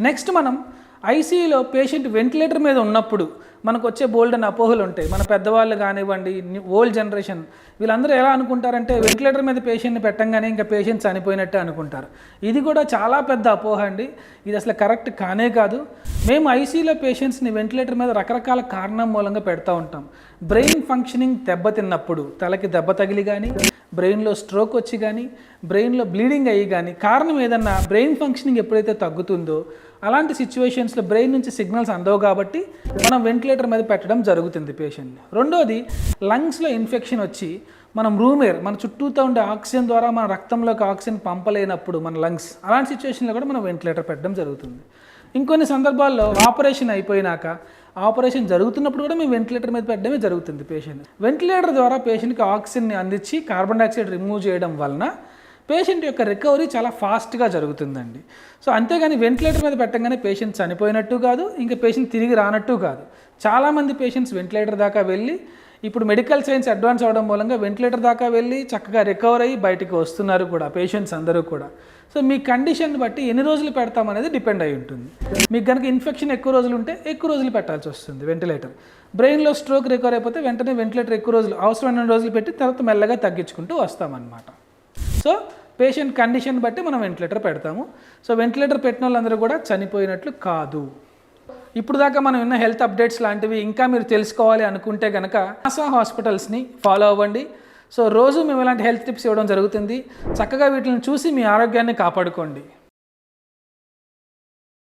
Next మనం ఐసీయూలో patient ventilator మీద ఉన్నప్పుడు మనకు వచ్చే బోల్డ్ అని అపోహలు ఉంటాయి. మన పెద్దవాళ్ళు కానివ్వండి, ఓల్డ్ జనరేషన్ వీళ్ళందరూ ఎలా అనుకుంటారంటే వెంటిలేటర్ మీద పేషెంట్ని పెట్టంగానే ఇంకా పేషెంట్ చనిపోయినట్టే అనుకుంటారు. ఇది కూడా చాలా పెద్ద అపోహ అండి. ఇది అసలు కరెక్ట్ కానే కాదు. మేము ఐసీయూలో పేషెంట్స్ని వెంటిలేటర్ మీద రకరకాల కారణం మూలంగా పెడతా ఉంటాం. బ్రెయిన్ ఫంక్షనింగ్ దెబ్బతిన్నప్పుడు, తలకి దెబ్బ తగిలి కానీ, బ్రెయిన్లో స్ట్రోక్ వచ్చి కానీ, బ్రెయిన్లో బ్లీడింగ్ అయ్యి కానీ, కారణం ఏదన్నా బ్రెయిన్ ఫంక్షనింగ్ ఎప్పుడైతే తగ్గుతుందో అలాంటి సిచ్యువేషన్స్లో బ్రెయిన్ నుంచి సిగ్నల్స్ అందవు కాబట్టి మనం వెంటిలేటర్ మీద పెట్టడం జరుగుతుంది పేషెంట్ని. రెండోది, లంగ్స్లో ఇన్ఫెక్షన్ వచ్చి మనం రూమ్ ఎయిర్, మన చుట్టూతో ఉండే ఆక్సిజన్ ద్వారా మన రక్తంలోకి ఆక్సిజన్ పంపలేనప్పుడు మన లంగ్స్, అలాంటి సిచ్యువేషన్లో కూడా మనం వెంటిలేటర్ పెట్టడం జరుగుతుంది. ఇంకొన్ని సందర్భాల్లో ఆపరేషన్ అయిపోయినాక, ఆపరేషన్ జరుగుతున్నప్పుడు కూడా మేము వెంటిలేటర్ మీద పెట్టడమే జరుగుతుంది పేషెంట్. వెంటిలేటర్ ద్వారా పేషెంట్కి ఆక్సిజన్ని అందించి కార్బన్ డైఆక్సైడ్ రిమూవ్ చేయడం వలన పేషెంట్ యొక్క రికవరీ చాలా ఫాస్ట్గా జరుగుతుందండి. సో అంతేగాని వెంటిలేటర్ మీద పెట్టగానే పేషెంట్ చనిపోయినట్టు కాదు, ఇంకా పేషెంట్ తిరిగి రానట్టు కాదు. చాలామంది పేషెంట్స్ వెంటిలేటర్ దాకా వెళ్ళి, ఇప్పుడు మెడికల్ సైన్స్ అడ్వాన్స్ అవడం మూలంగా వెంటిలేటర్ దాకా వెళ్ళి చక్కగా రికవర్ అయ్యి బయటికి వస్తున్నారు కూడా పేషెంట్స్ అందరూ కూడా. సో మీ కండిషన్ బట్టి ఎన్ని రోజులు పెడతామనేది డిపెండ్ అయి ఉంటుంది. మీకు కనుక ఇన్ఫెక్షన్ ఎక్కువ రోజులు ఉంటే ఎక్కువ రోజులు పెట్టాల్సి వస్తుంది వెంటిలేటర్. బ్రెయిన్లో స్ట్రోక్ రికవర్ అయిపోతే వెంటనే వెంటిలేటర్ ఎక్కువ రోజులు, అవసరమైన రోజులు పెట్టి తర్వాత మెల్లగా తగ్గించుకుంటూ వస్తామన్నమాట. సో పేషెంట్ కండిషన్ బట్టి మనం వెంటిలేటర్ పెడతాము. సో వెంటిలేటర్ పెట్టిన వాళ్ళందరూ కూడా చనిపోయినట్లు కాదు. ఇప్పుడు దాకా మనం విన్న హెల్త్ అప్డేట్స్ లాంటివి ఇంకా మీరు తెలుసుకోవాలి అనుకుంటే కనుక ఆశా హాస్పిటల్స్ని ఫాలో అవ్వండి. సో రోజు మేము ఇలాంటి హెల్త్ టిప్స్ ఇవ్వడం జరుగుతుంది. చక్కగా వీటిని చూసి మీ ఆరోగ్యాన్ని కాపాడుకోండి.